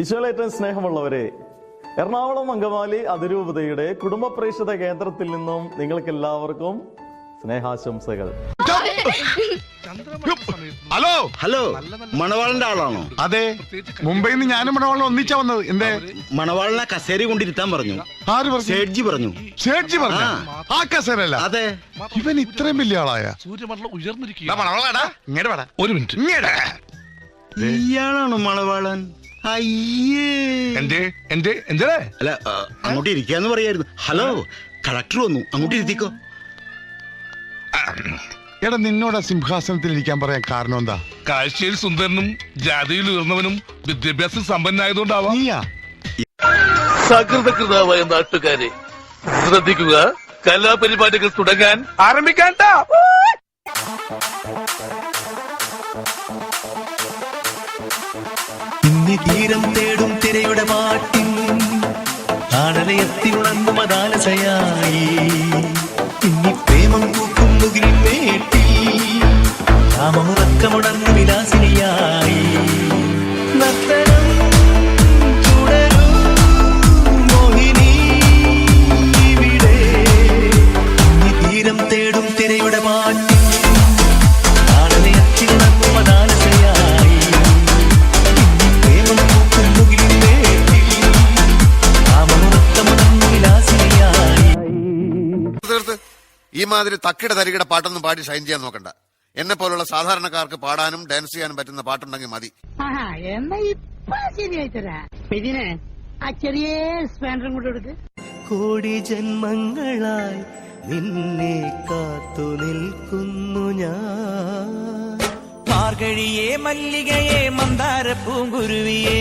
ഈശോയിലേറ്റവും സ്നേഹമുള്ളവരെ, എറണാകുളം അങ്കമാലി അതിരൂപതയുടെ കുടുംബ പ്രേക്ഷിത കേന്ദ്രത്തിൽ നിന്നും നിങ്ങൾക്ക് എല്ലാവർക്കും സ്നേഹാശംസകൾ. ഹലോ ഹലോ, മണവാളന്റെ ആളാണോ? അതെ, മുംബൈയിൽ നിന്ന് ഞാനും മണവാളൻ ഒന്നിച്ചാ വന്നത്. എന്തേ? മണവാളനെ കസേര കൊണ്ടിരുത്താൻ പറഞ്ഞു. ആര് പറഞ്ഞു? ഷേഡ്ജി പറഞ്ഞു. ഷേഡ്ജി പറഞ്ഞു? ആ കസേരല്ല. അതെ. ഇവൻ ഇത്രയും വലിയ ആളായ? സൂര്യമണ്ഡലം ഉയർന്നിരിക്കുക. ഒരു മിനിറ്റ്. ഇയാളാണോ മണവാളൻ? അയ്യേ, അല്ല അങ്ങോട്ട് ഇരിക്കാന്ന് പറയായിരുന്നു. ഹലോ, കളക്ടർ വന്നു, അങ്ങോട്ട് ഇരുത്തിക്കോ. എടാ, നിന്നോട് സിംഹാസനത്തിൽ ഇരിക്കാൻ പറയാൻ കാരണം എന്താ? കാഴ്ചയിൽ സുന്ദരനും ജാതിയിൽ ഉയർന്നവനും വിദ്യാഭ്യാസം സമ്പന്നായതുകൊണ്ടാവാം. സകൃതകൃതാവായ നാട്ടുകാരെ ശ്രദ്ധിക്കുക, കലാപരിപാടികൾ തുടങ്ങാൻ ആരംഭിക്കാൻ. തീരം തേടും തിരയുടെ പാട്ടിൽ ആടലയത്തി ഉണർന്നു മതാലസയായി. ഇനി പ്രേമം പൂക്കും മുകിലിൻ മേട്ടിൽ കാമമുറക്കമുണർന്നു വിലാസിനിയായി. നർത്തനം തുടരൂ മോഹിനി ഇവിടെ. ഇനി തീരം തേടും തിരയുടെ പാട്ടിൽ ആടലയത്തി ഉണർന്നു മതാലസയായി. ഈ മാതിരി തക്കിട തരികിട പാട്ടൊന്നും പാടി ഷൈൻ ചെയ്യാൻ നോക്കണ്ട. എന്നെ പോലുള്ള സാധാരണക്കാർക്ക് പാടാനും ഡാൻസ് ചെയ്യാനും പറ്റുന്ന പാട്ടുണ്ടെങ്കിൽ മതി. എന്നാ ഇപ്പൊ ശരിയായി തരാ. ഇതിനെ ആ ചെറിയ സ്പാൻഡറും കൊണ്ട് എടുക്ക്. കോടി ജന്മങ്ങളായി നിന്നെ കാത്തു നിൽക്കുന്നു ഞാൻ. മാർഗഴിയേ മല്ലികയെ മന്ദാര പൂങ്കുരുവിയേ,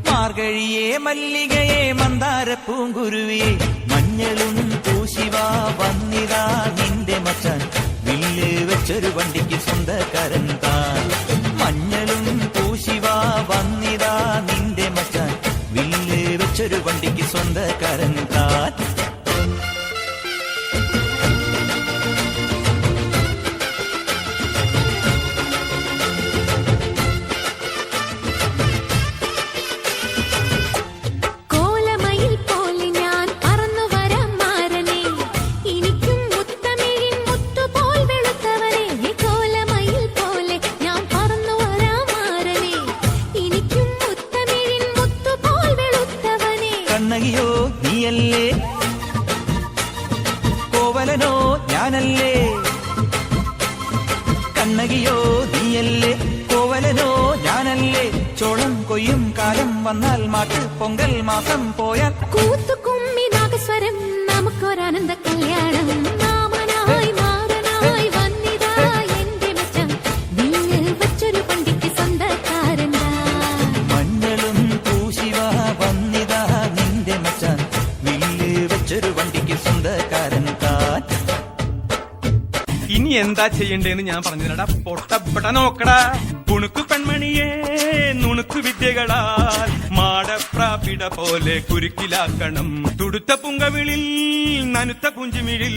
മാർഗഴിയേ മല്ലികയെ മന്ദാര പൂങ്കുരുവിയെ. മഞ്ഞളും പൂശിവാ വന്നിതാ നിന്റെ മച്ചാൻ, വില്ല് വെച്ചൊരു വണ്ടിക്ക് സ്വന്തക്കാരൻ താൻ. മഞ്ഞളും പൂശിവാ വന്നിതാ നിന്റെ മച്ചാൻ, വില്ല് വെച്ചൊരു വണ്ടിക്ക് സ്വന്തക്കാരൻ താൻ. കണ്ണകിയോ നീയല്ലേ, കോവലനോ ഞാനല്ലേ. കണ്ണകിയോ നീയല്ലേ, കോവലനോ ഞാനല്ലേ. ചോളം കൊയ്യും കാലം വന്നാൽ മാട്ട് പൊങ്കൽ മാസം പോയാൽ കൂത്തുകുമ്മി നാഗസ്വരം നമുക്കൊരാനന്ദ കല്യാണം. മാമനായി മാറനായി വന്നിതാ എന്റെ മച്ചാൻ, വില്ല് വെച്ചൊരു പണ്ടിക്ക് സ്വന്തക്കാരൻ. മഞ്ഞളും പൂശിവാ വന്നിതാ നിന്റെ മച്ചാൻ, വില്ല് വെച്ചൊരു വണ്ടിക്ക് സ്വന്തക്കാരൻ താൻ. ഇനി എന്താ ചെയ്യണ്ടേന്ന് ഞാൻ പറഞ്ഞില്ലടാ, പൊട്ടപ്പെട്ട നോക്കടാ. കുണുക്കു പെൺമണിയെ നുണുക്കു വിദ്യകളാൽ മാടപ്രാപിട പോലെ കുരുക്കിലാക്കണം. തുടുത്ത പുങ്കവിളിൽ നനുത്ത കുഞ്ചുമിഴിൽ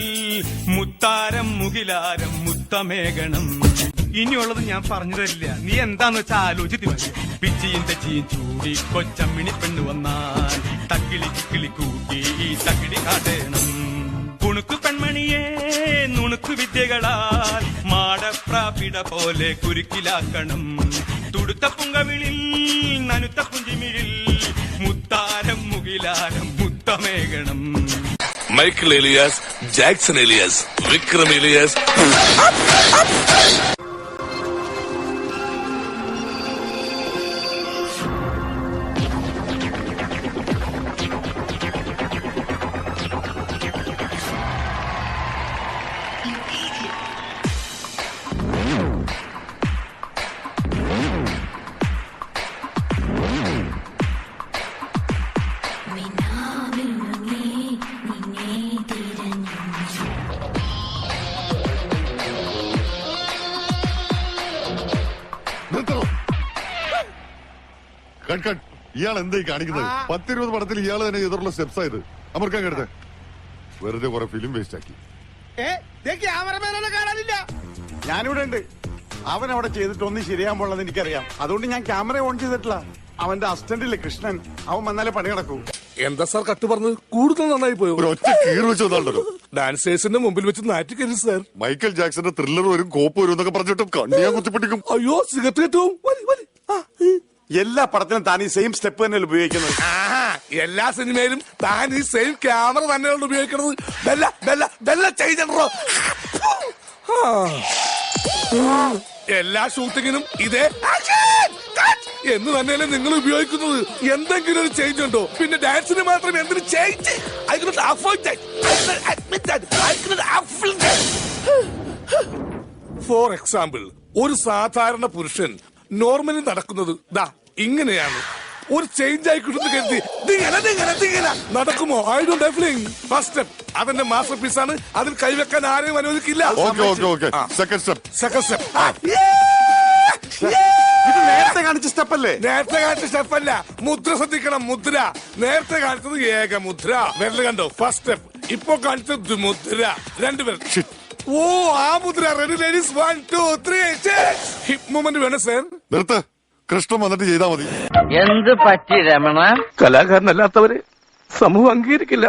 മുത്താരം മുകിലാരം മുത്തമേകണം. ഇനിയുള്ളത് ഞാൻ പറഞ്ഞു തരില്ല, നീ എന്താന്ന് വെച്ചാൽ ആലോചിച്ച് മതി. പിച്ചിയും തെച്ചിയും ചൂടി കൊച്ചമ്മിണി പെണ്ണു വന്നാൽ തക്കിളി ചിക്കിളി കൂട്ടി തകിടി കാട്ടേണം. കുണുക്കു പെൺമണിയെ നുണുക്കു വിദ്യകളാൽ മാടപ്രാപിട പോലെ കുരുക്കിലാക്കണം. തുടുത്ത പുങ്കവിളിൽ നനുത്ത കുഞ്ചിമിഴിൽ മുത്താരം മുകിലാരം മുത്തമേകണം. Michael Elias, Jackson Elias, Vikram Elias. ഇയാൾ എന്തായി കാണിക്കുന്നത്? 10-20 പടത്തിൽ ഇയാൾ തന്നെ എതിർള്ള സ്റ്റെപ്സ് ആയത്. അമർക്കാൻ കേട്ടത് വെറുതെ കുറെ ഫിലിം വേസ്റ്റ് ആക്കി. ക്യാമറമാനെ കാണാനില്ല. ഞാനിവിടെ ഉണ്ട്. അവൻ അവിടെ ചെയ്തിട്ടൊന്നും ശരിയാൻ പോണെന്ന് എനിക്കറിയാം. അതുകൊണ്ട് ഞാൻ ക്യാമറ ഓൺ ചെയ്തിട്ടില്ല. അവന്റെ അസിസ്റ്റന്റില്ലേ കൃഷ്ണൻ, അവൻ വന്നാലേ പണി നടക്കൂ. എന്താ സാർ കട്ട് പറഞ്ഞത്? കൂടുതൽ നന്നായി പോയോ? ഒരു ഒറ്റ കീറ് വെച്ചതാണല്ലോ. ഡാൻസേഴ്സിന്റെ മുമ്പിൽ വെച്ച് നാറ്റിക്കരുത് സാർ. മൈക്കൽ ജാക്സന്റെ ത്രില്ലർ വരും, കോപ്പ് വരും എന്നൊക്കെ പറഞ്ഞിട്ട് കണ്ണിയാ കുത്തിപ്പിടിക്കും. അയ്യോ സിഗരറ്റ് കിട്ടും. എല്ലാ പടത്തിലും താൻ ഈ സെയിം സ്റ്റെപ്പ് തന്നെയല്ലേ ഉപയോഗിക്കുന്നത്? എല്ലാ സിനിമയിലും താൻ ഈ സെയിം ക്യാമറ തന്നെയാണ് ഉപയോഗിക്കുന്നത്. എല്ലാ ഷൂട്ടിങ്ങിനും ഇതേ എന്ന് തന്നെയല്ലേ നിങ്ങൾ ഉപയോഗിക്കുന്നത്. എന്തെങ്കിലും ഒരു ചേഞ്ച് ഉണ്ടോ? പിന്നെ ഡാൻസിന് മാത്രം എന്തിനു ചേഞ്ച്? ഫോർ എക്സാമ്പിൾ, ഒരു സാധാരണ പുരുഷൻ നോർമലി നടക്കുന്നത് ദാ ഇങ്ങനെയാണ്. ഒരു ചേഞ്ച് ആയി കിട്ടുന്ന കരുതി നടക്കുമോ? I don't have feeling. First step അതെന്റെ മാസ്റ്റർ പീസ് ആണ്. അതിൽ കൈവെക്കാൻ ആരെയും അനുവദിക്കില്ല. Second step. ഇത് നേരത്തെ കാണിച്ച സ്റ്റെപ്പല്ലേ? നേരത്തെ കാണിച്ച സ്റ്റെപ്പല്ല, മുദ്ര ശ്രദ്ധിക്കണം. മുദ്ര നേരത്തെ കാണിച്ചത് ഏക മുദ്ര, വിരൽ കണ്ടോ? First step. ഇപ്പൊ കാണിച്ചത് മുദ്ര, രണ്ടുപേർ. ഓ ആ മുദ്ര. റെഡി ലേഡീസ്, 1 2 3 ഹിപ്പ് മൂവ്മെന്റ് വേണം സാർ. നിർത്ത്, കൃഷ്ണൻ വന്നിട്ട് ചെയ്താൽ മതി. എന്ത് പറ്റി രമണ? കലാകാരനല്ലാത്തവരെ സമൂഹം അംഗീകരിക്കില്ല.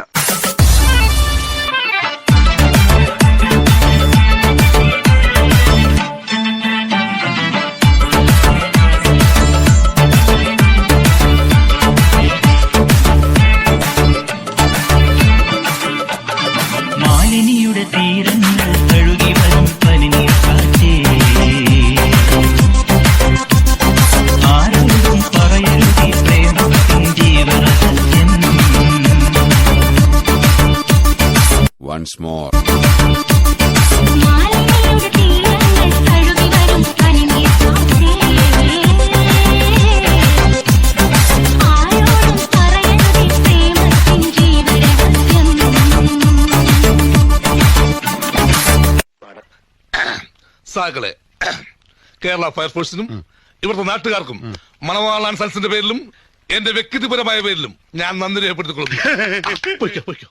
മാലിനിയുടെ തീരങ്ങൾ തഴുകി വരും പനിനീർ കാറ്റേ, ആരോടും പറയരുതി പ്രേമത്തിൻ ജീവരഹസ്യം. Once more. മാലിന്യയുടെ തീരങ്ങൾ തഴുകി വരും പനിനീർ കാറ്റേ, ആരോടും പറയരുതി പ്രേമത്തിൻ ജീവരഹസ്യം. സാകളെ കേരള ഫയർഫോഴ്സിനും ഇവിടുത്തെ നാട്ടുകാർക്കും മണവാളാൻ സൽസിന്റെ പേരിലും എന്റെ വ്യക്തിപരമായ പേരിലും ഞാൻ നന്ദി രേഖപ്പെടുത്തിക്കൊള്ളുന്നു.